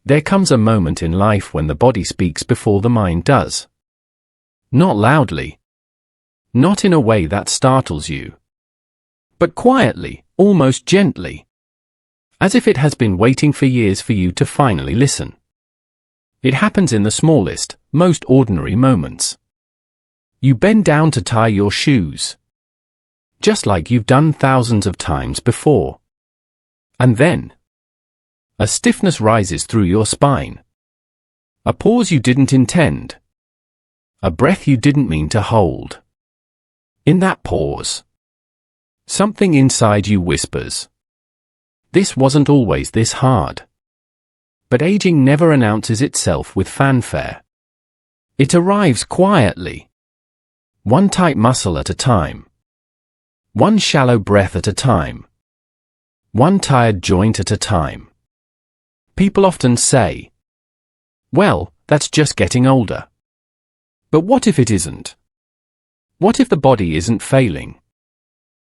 There comes a moment in life when the body speaks before the mind does. Not loudly. Not in a way that startles you. But quietly, almost gently. As if it has been waiting for years for you to finally listen. It happens in the smallest, most ordinary moments. You bend down to tie your shoes. Just like you've done thousands of times before. And then, a stiffness rises through your spine. A pause you didn't intend. A breath you didn't mean to hold. In that pause, something inside you whispers, "This wasn't always this hard." But aging never announces itself with fanfare. It arrives quietly. One tight muscle at a time. One shallow breath at a time. One tired joint at a time. People often say, "Well, that's just getting older." But what if it isn't? What if the body isn't failing,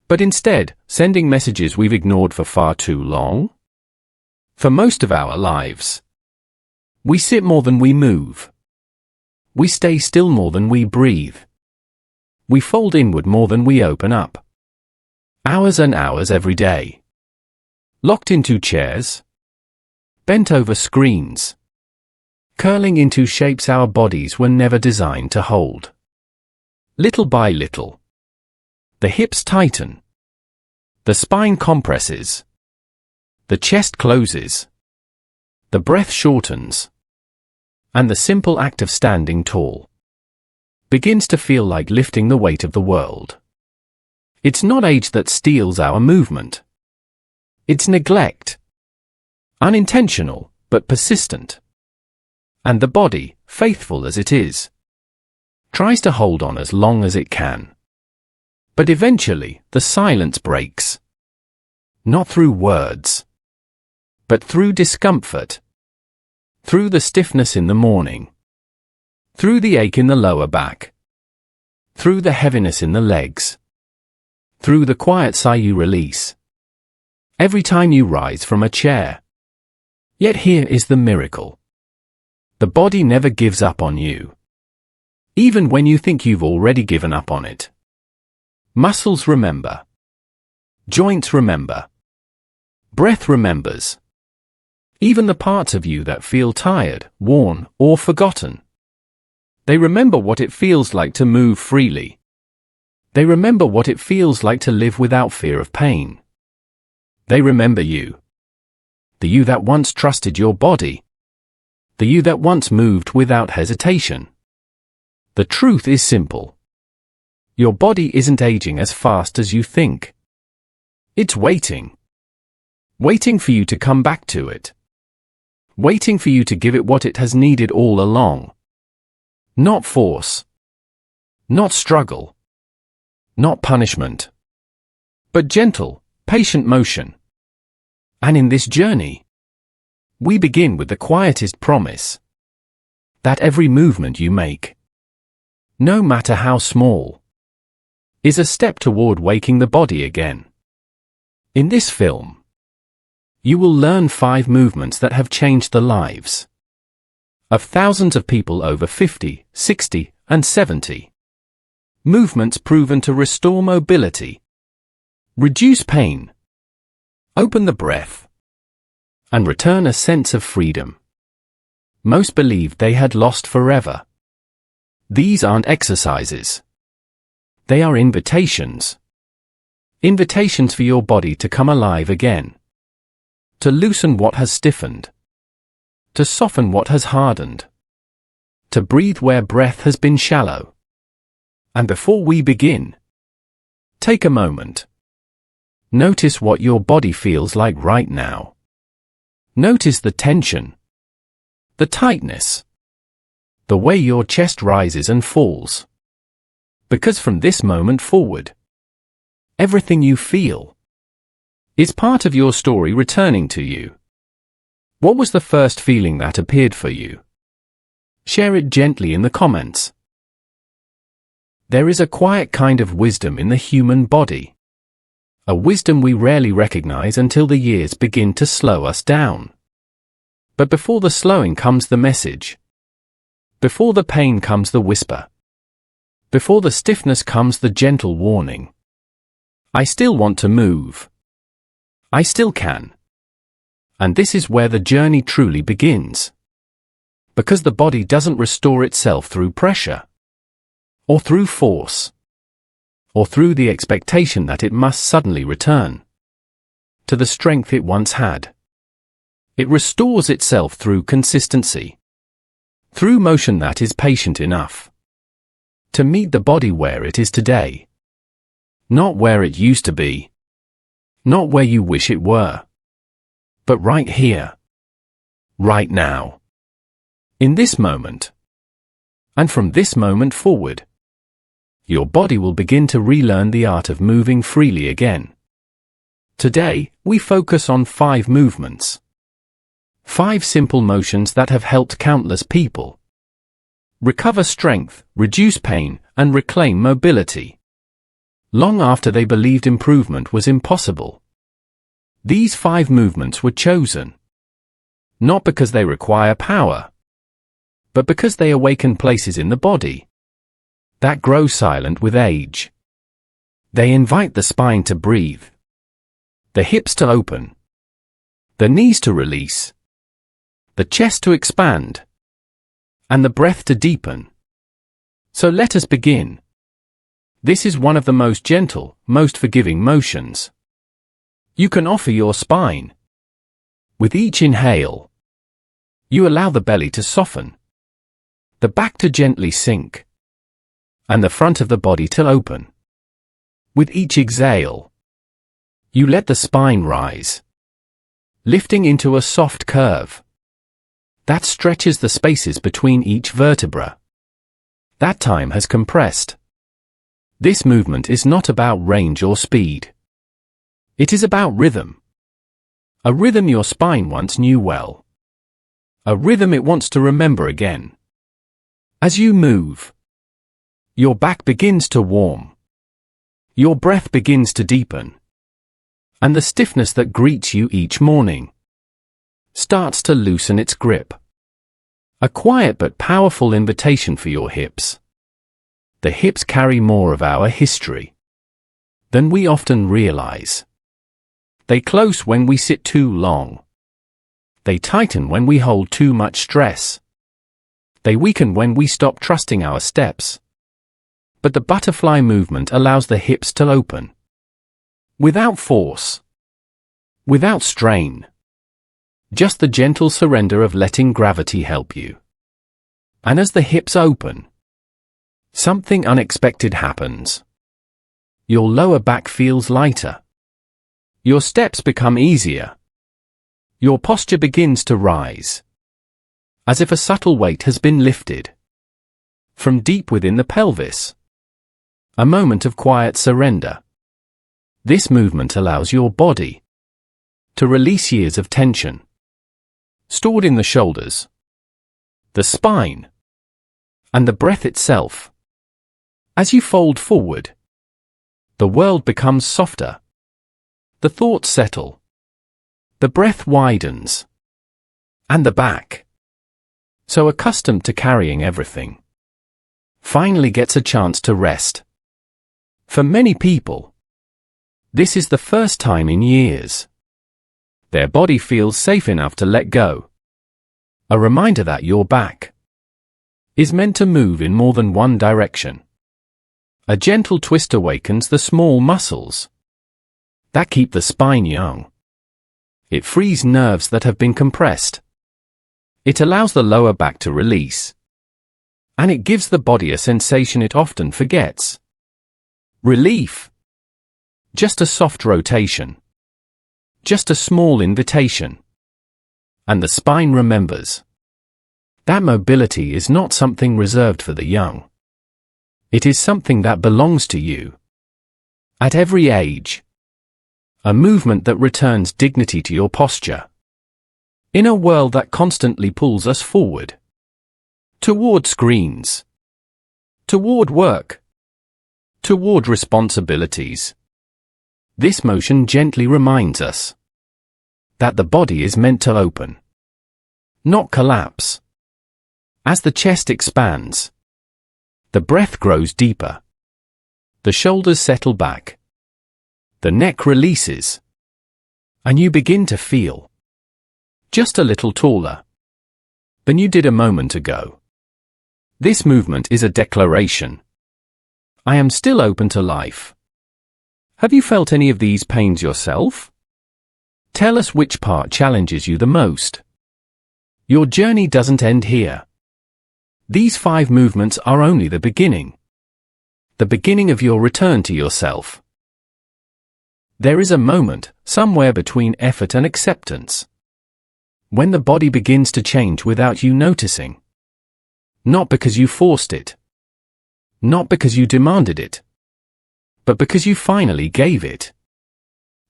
but instead sending messages we've ignored for far too long? For most of our lives, we sit more than we move. We stay still more than we breathe. We fold inward more than we open up. Hours and hours every day. Locked into chairs. Bent over screens. Curling into shapes our bodies were never designed to hold. Little by little, the hips tighten. The spine compresses. The chest closes. The breath shortens. And the simple act of standing tall begins to feel like lifting the weight of the world. It's not age that steals our movement. It's neglect. Unintentional, but persistent. And the body, faithful as it is, tries to hold on as long as it can. But eventually, the silence breaks. Not through words, but through discomfort. Through the stiffness in the morning. Through the ache in the lower back. Through the heaviness in the legs. Through the quiet sigh you release every time you rise from a chair. Yet here is the miracle. The body never gives up on you. Even when you think you've already given up on it. Muscles remember. Joints remember. Breath remembers. Even the parts of you that feel tired, worn, or forgotten. They remember what it feels like to move freely. They remember what it feels like to live without fear of pain. They remember you. The you that once trusted your body. The you that once moved without hesitation. The truth is simple. Your body isn't aging as fast as you think. It's waiting. Waiting for you to come back to it. Waiting for you to give it what it has needed all along. Not force. Not struggle. Not punishment. But gentle, patient motion. And in this journey, we begin with the quietest promise. That every movement you make, no matter how small, is a step toward waking the body again. In this film, you will learn 5 movements that have changed the lives of thousands of people over 50, 60, and 70. Movements proven to restore mobility, reduce pain, open the breath, and return a sense of freedom. Most believed they had lost forever. These aren't exercises. They are invitations. Invitations for your body to come alive again. To loosen what has stiffened. To soften what has hardened. To breathe where breath has been shallow. And before we begin, take a moment. Notice what your body feels like right now. Notice the tension. The tightness. The way your chest rises and falls. Because from this moment forward, everything you feel is part of your story returning to you. What was the first feeling that appeared for you? Share it gently in the comments. There is a quiet kind of wisdom in the human body. A wisdom we rarely recognize until the years begin to slow us down. But before the slowing comes the message. Before the pain comes the whisper. Before the stiffness comes the gentle warning. I still want to move. I still can. And this is where the journey truly begins. Because the body doesn't restore itself through pressure, or through force, or through the expectation that it must suddenly return to the strength it once had. It restores itself through consistency, through motion that is patient enough to meet the body where it is today, not where it used to be, not where you wish it were, but right here, right now, in this moment. And from this moment forward, your body will begin to relearn the art of moving freely again. Today, we focus on 5 movements. 5 simple motions that have helped countless people recover strength, reduce pain, and reclaim mobility, long after they believed improvement was impossible. These 5 movements were chosen not because they require power, but because they awaken places in the body that grow silent with age. They invite the spine to breathe, the hips to open, the knees to release, the chest to expand, and the breath to deepen. So let us begin. This is one of the most gentle, most forgiving motions you can offer your spine. With each inhale, you allow the belly to soften, the back to gently sink, and the front of the body to open. With each exhale, you let the spine rise, lifting into a soft curve that stretches the spaces between each vertebra. That time has compressed. This movement is not about range or speed. It is about rhythm. A rhythm your spine once knew well. A rhythm it wants to remember again. As you move, your back begins to warm. Your breath begins to deepen. And the stiffness that greets you each morning starts to loosen its grip. A quiet but powerful invitation for your hips. The hips carry more of our history than we often realize. They close when we sit too long. They tighten when we hold too much stress. They weaken when we stop trusting our steps. But the butterfly movement allows the hips to open. Without force. Without strain. Just the gentle surrender of letting gravity help you. And as the hips open, something unexpected happens. Your lower back feels lighter. Your steps become easier. Your posture begins to rise, as if a subtle weight has been lifted from deep within the pelvis. A moment of quiet surrender. This movement allows your body to release years of tension stored in the shoulders, the spine, and the breath itself. As you fold forward, the world becomes softer. The thoughts settle. The breath widens. And the back, so accustomed to carrying everything, finally gets a chance to rest. For many people, this is the first time in years their body feels safe enough to let go. A reminder that your back is meant to move in more than one direction. A gentle twist awakens the small muscles that keep the spine young. It frees nerves that have been compressed. It allows the lower back to release. And it gives the body a sensation it often forgets. Relief. Just a soft rotation. Just a small invitation. And the spine remembers. That mobility is not something reserved for the young. It is something that belongs to you. At every age. A movement that returns dignity to your posture. In a world that constantly pulls us forward. Toward screens. Toward work. Toward responsibilities. This motion gently reminds us that the body is meant to open. not collapse. As the chest expands, the breath grows deeper. The shoulders settle back. The neck releases. And you begin to feel just a little taller than you did a moment ago. This movement is a declaration. I am still open to life. Have you felt any of these pains yourself? Tell us which part challenges you the most. Your journey doesn't end here. These 5 movements are only the beginning. The beginning of your return to yourself. There is a moment, somewhere between effort and acceptance, when the body begins to change without you noticing. Not because you forced it. Not because you demanded it. But because you finally gave it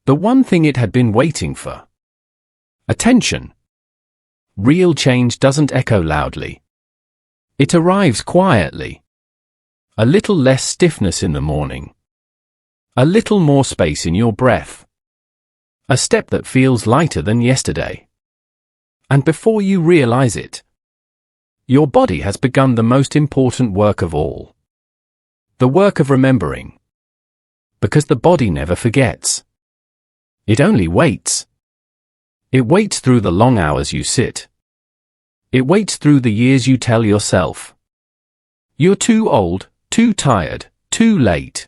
the one thing it had been waiting for. Attention. Real change doesn't echo loudly. It arrives quietly. A little less stiffness in the morning. A little more space in your breath. A step that feels lighter than yesterday. And before you realize it, your body has begun the most important work of all. The work of remembering. Because the body never forgets. It only waits. It waits through the long hours you sit. It waits through the years you tell yourself, you're too old, too tired, too late.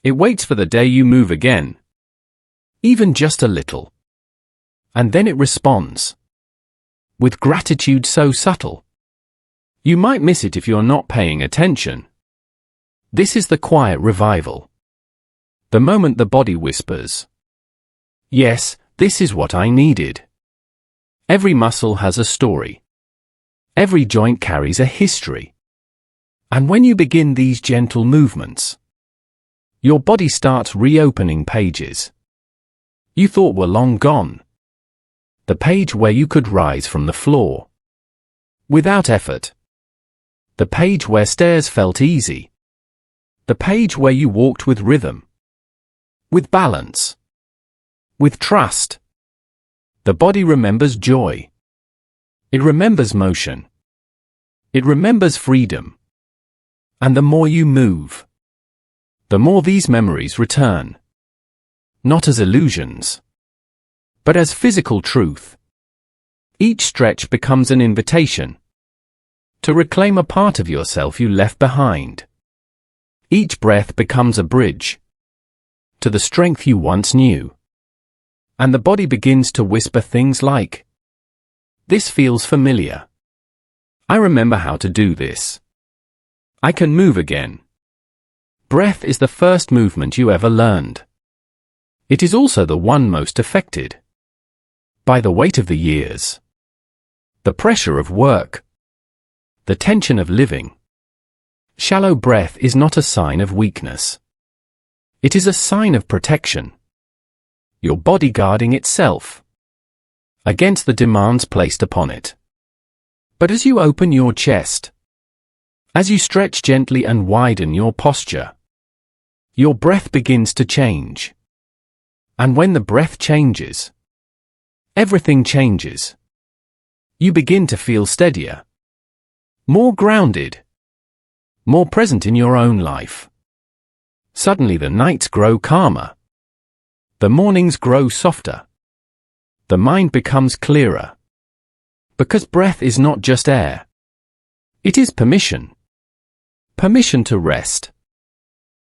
It waits for the day you move again. Even just a little. And then it responds. With gratitude so subtle. You might miss it if you're not paying attention. This is the quiet revival. The moment the body whispers, yes, this is what I needed. Every muscle has a story. Every joint carries a history. And when you begin these gentle movements, your body starts reopening pages you thought were long gone. The page where you could rise from the floor without effort. The page where stairs felt easy. The page where you walked with rhythm, with balance, with trust. The body remembers joy. It remembers motion. It remembers freedom. And the more you move, the more these memories return. Not as illusions, but as physical truth. Each stretch becomes an invitation to reclaim a part of yourself you left behind. Each breath becomes a bridge to the strength you once knew. And the body begins to whisper things like, this feels familiar. I remember how to do this. I can move again. Breath is the first movement you ever learned. It is also the one most affected by the weight of the years, the pressure of work, the tension of living. Shallow breath is not a sign of weakness. It is a sign of protection. Your body guarding itself against the demands placed upon it. But as you open your chest, as you stretch gently and widen your posture, your breath begins to change. And when the breath changes, everything changes. You begin to feel steadier, more grounded, more present in your own life. Suddenly the nights grow calmer. The mornings grow softer. The mind becomes clearer. Because breath is not just air. It is permission. Permission to rest.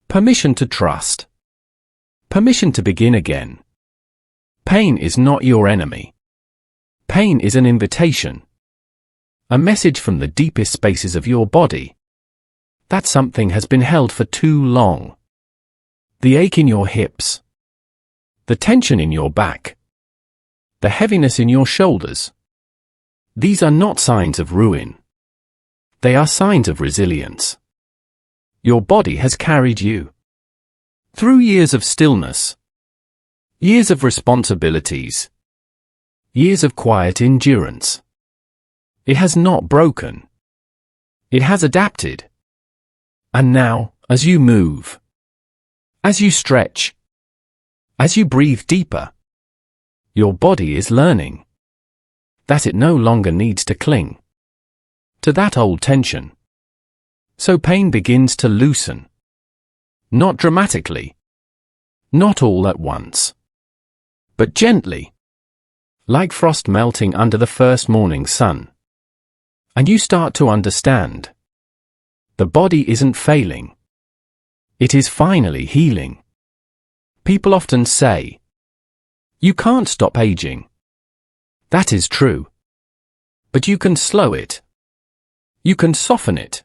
Permission to trust. Permission to begin again. Pain is not your enemy. Pain is an invitation. A message from the deepest spaces of your body. That something has been held for too long. The ache in your hips. The tension in your back. The heaviness in your shoulders. These are not signs of ruin. They are signs of resilience. Your body has carried you through years of stillness, years of responsibilities, years of quiet endurance. It has not broken. It has adapted. And now, as you move, as you stretch, as you breathe deeper, your body is learning. that it no longer needs to cling to that old tension. So pain begins to loosen. Not dramatically. Not all at once. But gently. Like frost melting under the first morning sun. And you start to understand. The body isn't failing. It is finally healing. People often say, "You can't stop aging." That is true. But you can slow it. You can soften it.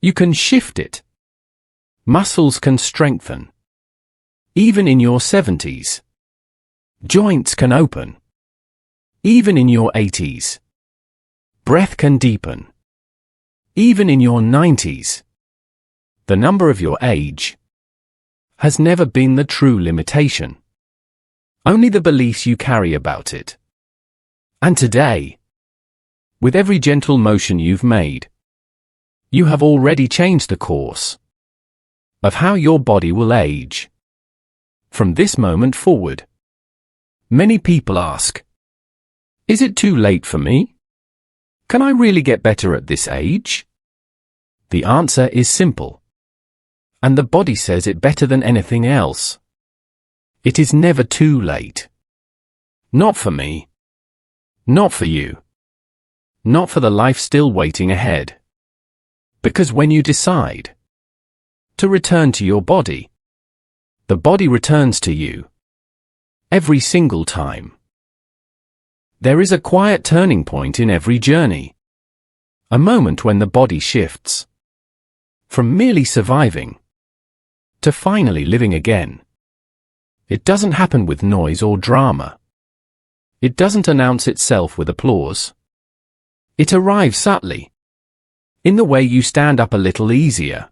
You can shift it. Muscles can strengthen. Even in your 70s. Joints can open. Even in your 80s. Breath can deepen. Even in your 90s. The number of your age has never been the true limitation. Only the beliefs you carry about it. And today, with every gentle motion you've made, you have already changed the course of how your body will age. From this moment forward, many people ask, "Is it too late for me? Can I really get better at this age?" The answer is simple. And the body says it better than anything else. It is never too late. Not for me. Not for you. Not for the life still waiting ahead. Because when you decide to return to your body, the body returns to you. Every single time. There is a quiet turning point in every journey. A moment when the body shifts from merely surviving to finally living again. It doesn't happen with noise or drama. It doesn't announce itself with applause. It arrives subtly. In the way you stand up a little easier.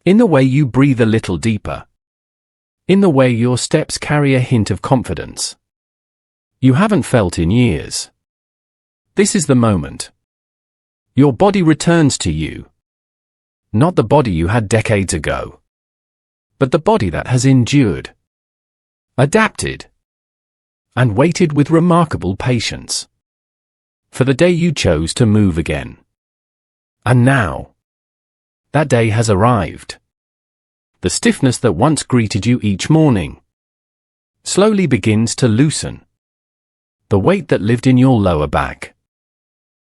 In the way you breathe a little deeper. In the way your steps carry a hint of confidence you haven't felt in years. This is the moment. Your body returns to you. Not the body you had decades ago, but the body that has endured, adapted, and waited with remarkable patience for the day you chose to move again. And now, that day has arrived. The stiffness that once greeted you each morning slowly begins to loosen. The weight that lived in your lower back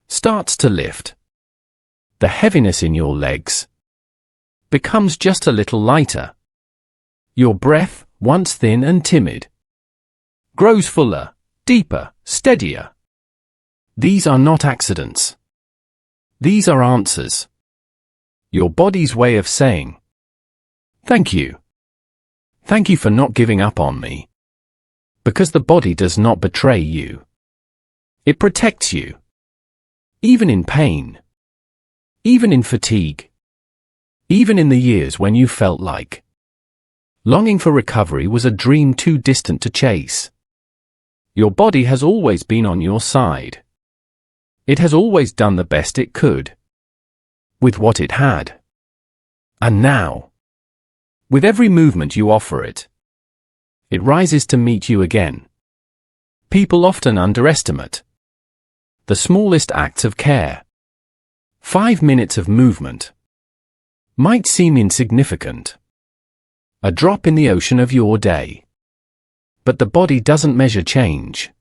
starts to lift. The heaviness in your legs becomes just a little lighter. Your breath, once thin and timid, grows fuller, deeper, steadier. These are not accidents. These are answers. Your body's way of saying, "Thank you. Thank you for not giving up on me." Because the body does not betray you. It protects you. Even in pain. Even in fatigue. Even in the years when you felt like longing for recovery was a dream too distant to chase. Your body has always been on your side. It has always done the best it could with what it had. And now, with every movement you offer it, it rises to meet you again. People often underestimate the smallest acts of care. 5 minutes of movement might seem insignificant, a drop in the ocean of your day. But the body doesn't measure change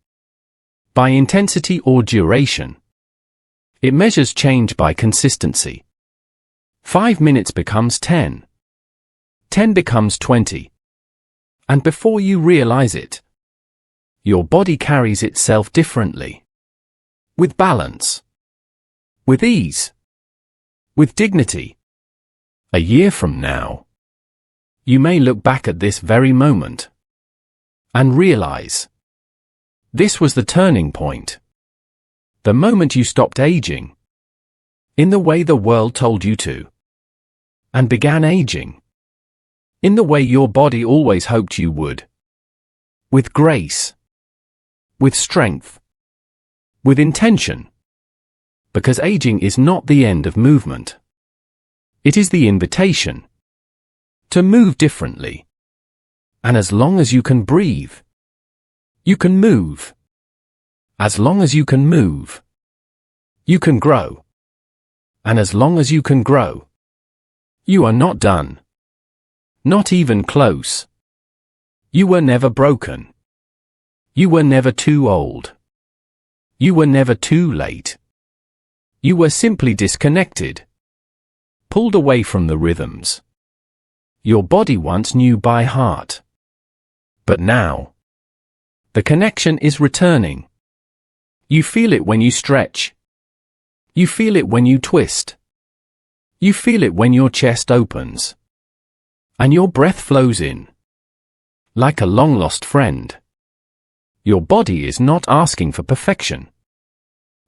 by intensity or duration. It measures change by consistency. 5 minutes becomes 10. 10 becomes 20. And before you realize it, your body carries itself differently. With balance. With ease. With dignity. A year from now, you may look back at this very moment and realize this was the turning point. The moment you stopped aging in the way the world told you to and began aging in the way your body always hoped you would. With grace. With strength. With intention. Because aging is not the end of movement. It is the invitation to move differently. And as long as you can breathe, you can move. As long as you can move, you can grow. And as long as you can grow, you are not done. Not even close. You were never broken. You were never too old. You were never too late. You were simply disconnected. Pulled away from the rhythms your body once knew by heart. But now, the connection is returning. You feel it when you stretch. You feel it when you twist. You feel it when your chest opens. And your breath flows in. Like a long-lost friend. Your body is not asking for perfection.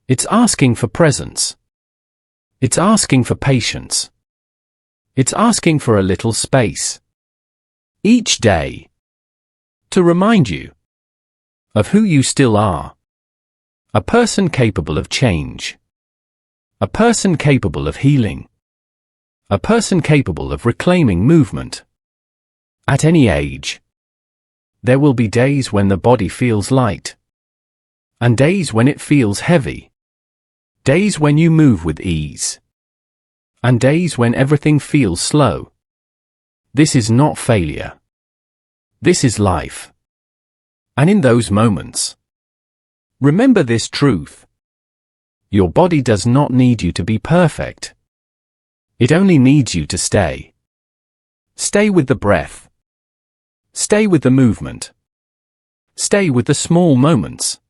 It's asking for presence. It's asking for patience. It's asking for a little space. Each day. To remind you of who you still are. A person capable of change. A person capable of healing. A person capable of reclaiming movement. At any age. There will be days when the body feels light. And days when it feels heavy. Days when you move with ease. And days when everything feels slow. This is not failure. This is life. And in those moments, remember this truth. Your body does not need you to be perfect. It only needs you to stay. Stay with the breath. Stay with the movement. Stay with the small moments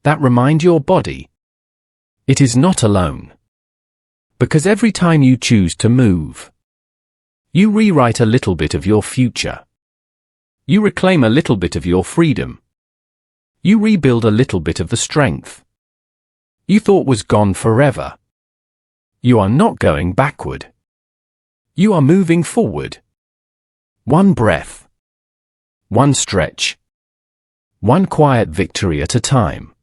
that remind your body it is not alone. Because every time you choose to move, you rewrite a little bit of your future. You reclaim a little bit of your freedom. You rebuild a little bit of the strength you thought was gone forever. You are not going backward. You are moving forward. One breath. One stretch. One quiet victory at a time.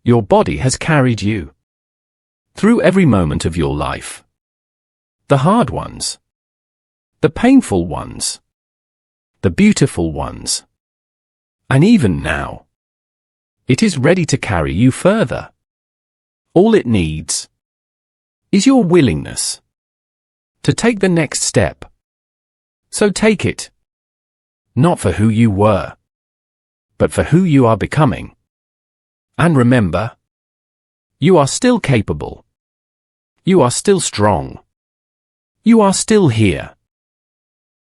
Your body has carried you through every moment of your life. The hard ones. The painful ones. The beautiful ones. And even now, it is ready to carry you further. All it needs is your willingness to take the next step. So take it. Not for who you were, but for who you are becoming. And remember, you are still capable. You are still strong. You are still here.